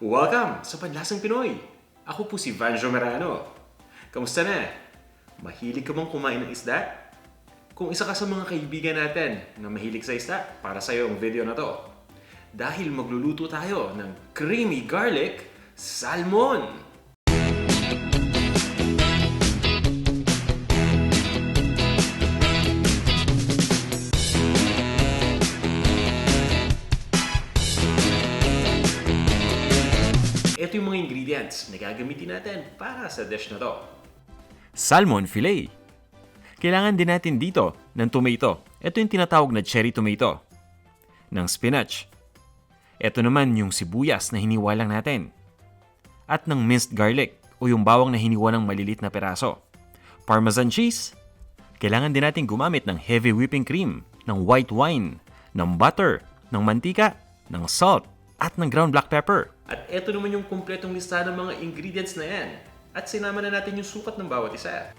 Welcome sa Panlasang Pinoy! Ako po si Vanjo Merano. Kamusta na? Mahilig ka bang kumain ng isda? Kung isa ka sa mga kaibigan natin na mahilig sa isda, para sa iyo ang video na to. Dahil magluluto tayo ng creamy garlic salmon! Ito yung mga ingredients na gagamitin natin para sa dish na to. Salmon fillet. Kailangan din natin dito ng tomato. Ito yung tinatawag na cherry tomato. Ng spinach. Ito naman yung sibuyas na hiniwa lang natin. At ng minced garlic o yung bawang na hiniwa ng malilit na peraso. Parmesan cheese. Kailangan din natin gumamit ng heavy whipping cream, ng white wine, ng butter, ng mantika, ng salt, at ng ground black pepper. At ito naman yung kumpletong listahan ng mga ingredients na yan. At sinama na natin yung sukat ng bawat isa.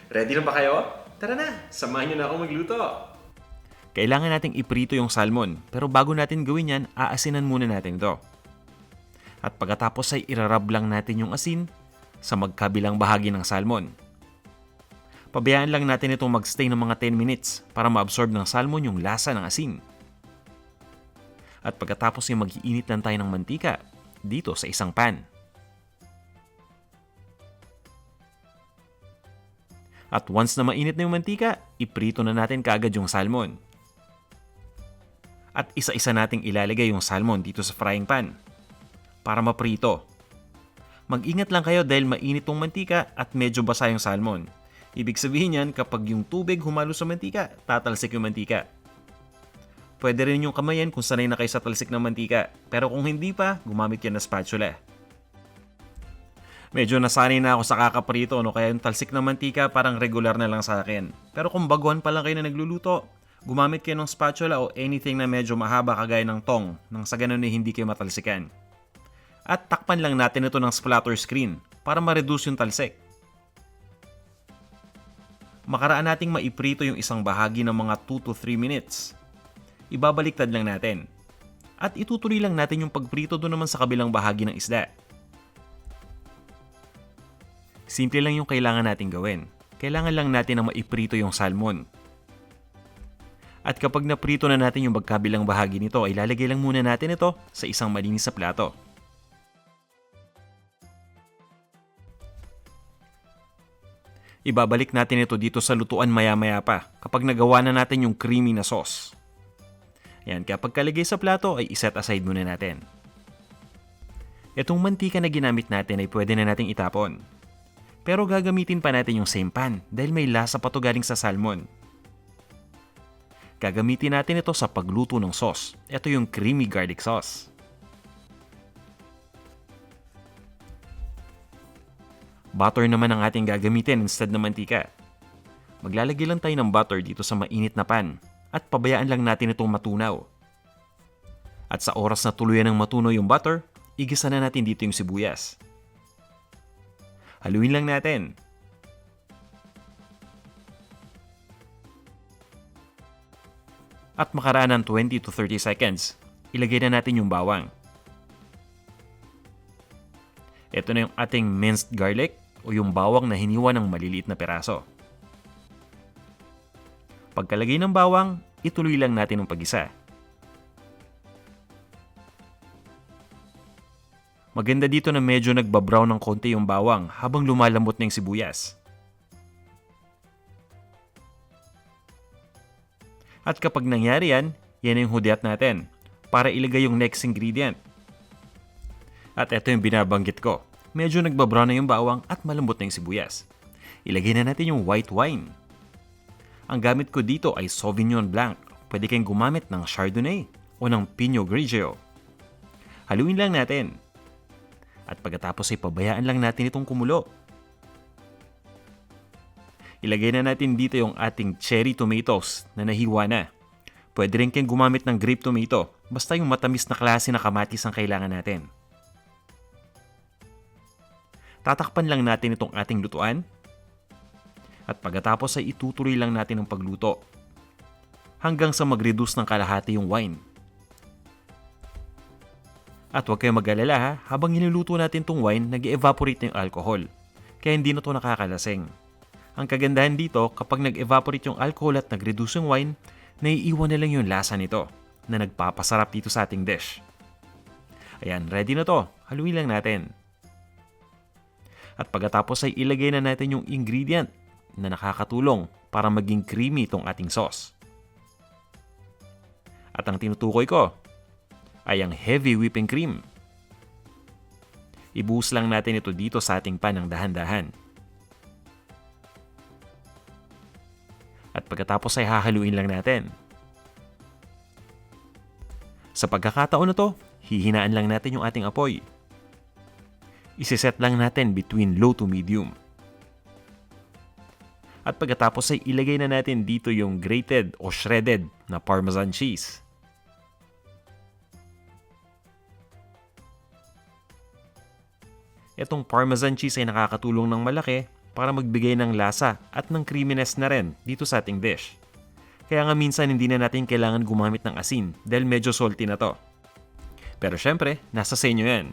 Ready na ba kayo? Tara na, samahan niyo na ako magluto. Kailangan nating iprito yung salmon, pero bago natin gawin yan, aasinan muna natin ito. At pagkatapos ay irarab lang natin yung asin sa magkabilang bahagi ng salmon. Pabayaan lang natin itong magstay ng mga 10 minutes para ma-absorb ng salmon yung lasa ng asin. At pagkatapos ay mag-iinit lang tayo ng mantika dito sa isang pan. At once na mainit na yung mantika, iprito na natin kaagad yung salmon. At isa-isa nating ilalagay yung salmon dito sa frying pan para maprito. Mag-ingat lang kayo dahil mainit yung mantika at medyo basa yung salmon. Ibig sabihin yan, kapag yung tubig humalo sa mantika, tatalsik yung mantika. Pwede rin yung kamayan kung sanay na kayo sa talsik ng mantika, pero kung hindi pa, gumamit yan na spatula. Medyo nasanay na ako sa kakaprito, kaya yung talsik ng mantika parang regular na lang sa akin. Pero kung baguhan pa lang kayo na nagluluto, gumamit kayo ng spatula o anything na medyo mahaba kagaya ng tong, nang sa ganun ay hindi kayo matalsikan. At takpan lang natin ito ng splatter screen para ma-reduce yung talsik. Makaraan nating maiprito yung isang bahagi ng mga 2 to 3 minutes. Ibabaliktad lang natin. At itutuloy lang natin yung pagprito doon naman sa kabilang bahagi ng isda. Simple lang yung kailangan natin gawin. Kailangan lang natin na maiprito yung salmon. At kapag naprito na natin yung magkabilang bahagi nito, ay lalagay lang muna natin ito sa isang malinis na plato. Ibabalik natin ito dito sa lutuan maya-maya pa kapag nagawa na natin yung creamy na sauce. Yan, kapag kalagay sa plato ay iset aside muna natin. Itong mantika na ginamit natin ay pwede na nating itapon. Pero gagamitin pa natin yung same pan dahil may lasa pa to galing sa salmon. Gagamitin natin ito sa pagluto ng sauce. Ito yung creamy garlic sauce. Butter naman ang ating gagamitin instead ng mantika. Maglalagay lang tayo ng butter dito sa mainit na pan at pabayaan lang natin itong matunaw. At sa oras na tuluyan ng matunaw yung butter, igisa na natin dito yung sibuyas. Haluin lang natin. At makaraan ng 20 to 30 seconds, ilagay na natin yung bawang. Ito na yung ating minced garlic o yung bawang na hiniwa ng maliliit na peraso. Pagkalagay ng bawang, ituloy lang natin ang pag-isa. Maganda dito na medyo nagbabrown ng konti yung bawang habang lumalambot na yung sibuyas. At kapag nangyari yan, yan yung hudyat natin para ilagay yung next ingredient. At ito yung binabanggit ko. Medyo nagbabrown na yung bawang at malambot na yung sibuyas. Ilagay na natin yung white wine. Ang gamit ko dito ay Sauvignon Blanc. Pwede kayong gumamit ng Chardonnay o ng Pinot Grigio. Haluin lang natin. At pagkatapos ay pabayaan lang natin itong kumulo. Ilagay na natin dito yung ating cherry tomatoes na nahiwa na. Pwede rin kayong gumamit ng grape tomato, basta yung matamis na klase na kamatis ang kailangan natin. Tatakpan lang natin itong ating lutuan. At pagkatapos ay itutuloy lang natin ang pagluto. Hanggang sa mag-reduce ng kalahati yung wine. At huwag kayong mag-alala ha, habang niluluto natin itong wine, nag-evaporate na yung alcohol. Kaya hindi na ito nakakalasing. Ang kagandahan dito, kapag nag-evaporate yung alcohol at nag-reduce yung wine, naiiwan na lang yung lasa nito na nagpapasarap dito sa ating dish. Ayan, ready na to. Haluin lang natin. At pagkatapos ay ilagay na natin yung ingredient na nakakatulong para maging creamy itong ating sauce. At ang tinutukoy ko ay ang heavy whipping cream. Ibuhos lang natin ito dito sa ating pan ng dahan-dahan. At pagkatapos ay hahaluin lang natin. Sa pagkakataon na to, hihinaan lang natin yung ating apoy. Isiset lang natin between low to medium. At pagkatapos ay ilagay na natin dito yung grated o shredded na Parmesan cheese. Itong Parmesan cheese ay nakakatulong ng malaki para magbigay ng lasa at ng creaminess na rin dito sa ating dish. Kaya nga minsan hindi na natin kailangan gumamit ng asin dahil medyo salty na to. Pero syempre, nasa sa inyo yan.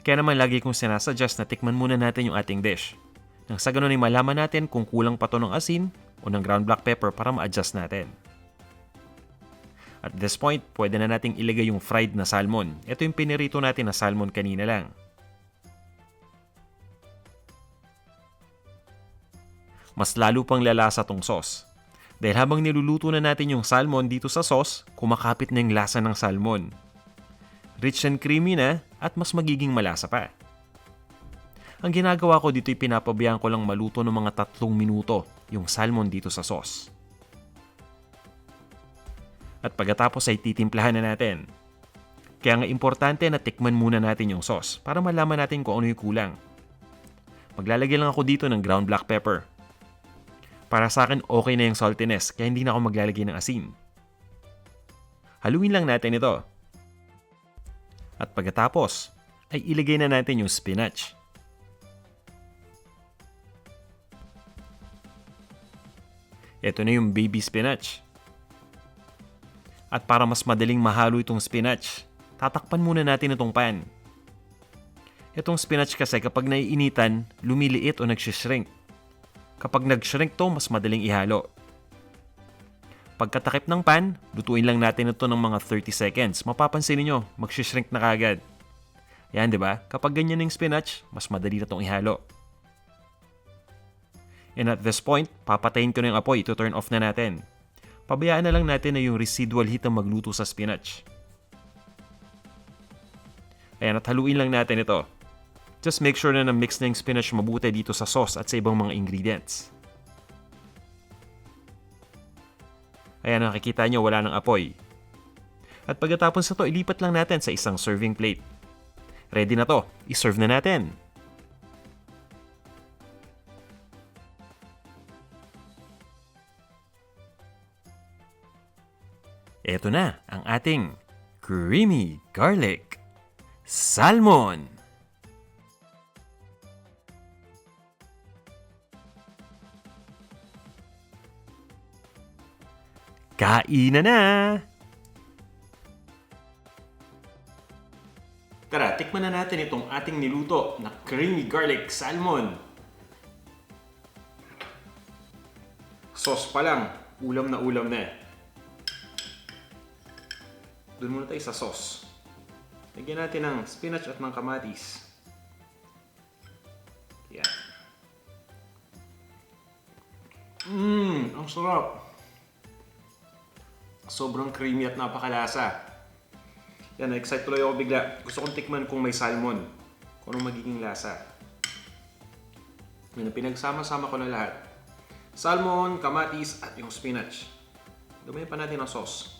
Kaya naman lagi kong sinasuggest na tikman muna natin yung ating dish. Nang sa ganun ay malaman natin kung kulang pa to ng asin o ng ground black pepper para ma-adjust natin. At this point, pwede na nating ilagay yung fried na salmon. Ito yung pinirito natin na salmon kanina lang. Mas lalo pang lalasa tong sauce. Dahil habang niluluto na natin yung salmon dito sa sauce, kumakapit na yung lasa ng salmon. Rich and creamy na at mas magiging malasa pa. Ang ginagawa ko dito ay pinapabayaan ko lang maluto ng mga 3 minuto yung salmon dito sa sauce. At pagkatapos ay titimplahan na natin. Kaya nga importante na tikman muna natin yung sauce para malaman natin kung ano yung kulang. Maglalagay lang ako dito ng ground black pepper. Para sa akin okay na yung saltiness kaya hindi na ako maglalagay ng asin. Haluin lang natin ito. At pagkatapos ay ilagay na natin yung spinach. Ito na yung baby spinach. At para mas madaling mahalo itong spinach, tatakpan muna natin itong pan. Itong spinach kasi kapag naiinitan, lumiliit o nagsishrink. Kapag nag-shrink to, mas madaling ihalo. Pagkatakip ng pan, lutuin lang natin ito ng mga 30 seconds. Mapapansin niyo, magsishrink na kagad. Yan, di ba? Kapag ganyan yung spinach, mas madali na itong ihalo. And at this point, papatayin ko na yung apoy. Ito turn off na natin. Pabayaan na lang natin na yung residual heat ang magluto sa spinach. Ayan, at haluin lang natin ito. Just make sure na na-mix na yung spinach mabuti dito sa sauce at sa ibang mga ingredients. Ayan, nakikita nyo, wala ng apoy. At pagkatapos na to, ilipat lang natin sa isang serving plate. Ready na to, i-serve na natin. Ito na ang ating creamy garlic salmon. Kainan na! Tara, tikman na natin itong ating niluto na creamy garlic salmon. Sauce pa lang, ulam na ulam na. Doon muna tayo sa sauce. Lagyan natin ng spinach at ng kamatis. Yan. Ang sarap! Sobrang creamy at napakalasa. Yan, na-excite tuloy ako bigla. Gusto kong tikman kung may salmon. Kung anong magiging lasa. Yan, pinagsama-sama ko na lahat. Salmon, kamatis, at yung spinach. Gamitin pa natin ang sauce.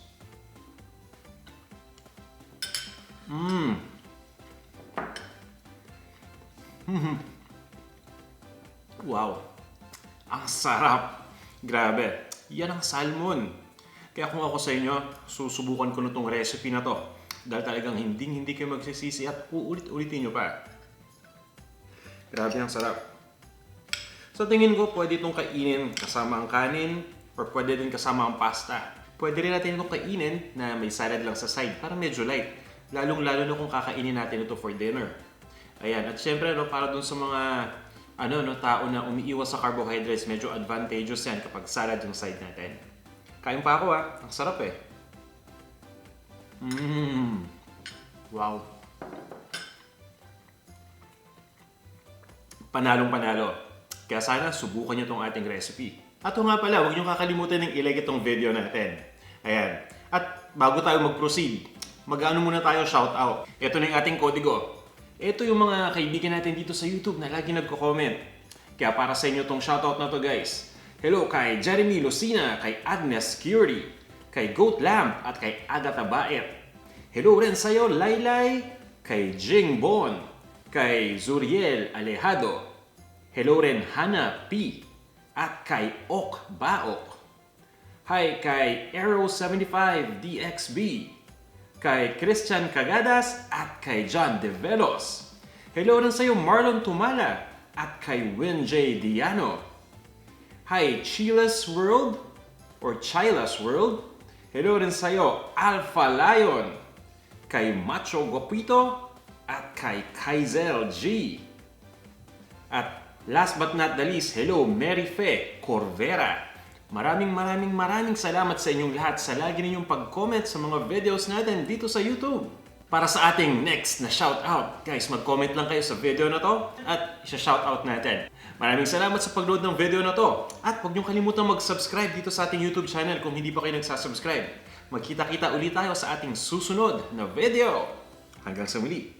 Wow! Ang sarap! Grabe! Yan ang salmon. Kaya kung ako sa inyo, susubukan ko na itong recipe na to. Dahil talagang hindi kayo magsisisi at uulit-ulitin nyo pa. Grabe ang sarap. Sa tingin ko, pwede itong kainin kasama ang kanin or pwede din kasama ang pasta. Pwede rin natin itong kainin na may salad lang sa side para medyo light. Lalong-lalo na kung kakainin natin ito for dinner. Ayan, at syempre para dun sa mga tao na umiiwas sa carbohydrates, medyo advantageous yan kapag salad yung side natin. Kain pa ako ang sarap eh. Wow. Panalong-panalo. Kaya sana subukan nyo itong ating recipe. At nga pala, huwag nyo kakalimutan ng ilike itong video natin. Ayan. At bago tayo mag-proceed, mag-ano muna tayo shoutout. Ito na yung ating kodigo. Ito yung mga kaibigan natin dito sa YouTube na lagi nagko-comment. Kaya para sa inyo itong shoutout na to guys. Hello kay Jeremy Lucina, kay Agnes Curie, kay Goat Lamp at kay Agatha Baet. Hello rin sa'yo Laylay, kay Jing Bon, kay Zuriel Alejado. Hello rin Hana P. At kay Ok Baok. Hi kay Aero75 DXB. Kay Christian Cagadas at kay John De Velos. Hello rin sa'yo Marlon Tumala at kay Win J. Diano. Hi Chilas World or Chilas World. Hello rin sa'yo Alpha Lion. Kay Macho Guapito at kay Kaizel G. At last but not the least, hello Mary Fe Corvera. Maraming salamat sa inyong lahat sa lagi ninyong pag-comment sa mga videos natin dito sa YouTube. Para sa ating next na shoutout, guys, mag-comment lang kayo sa video na to at isa-shoutout natin. Maraming salamat sa pag-load ng video na to. At huwag niyong kalimutan mag-subscribe dito sa ating YouTube channel kung hindi pa kayo nagsasubscribe. Magkita-kita ulit tayo sa ating susunod na video. Hanggang sa muli.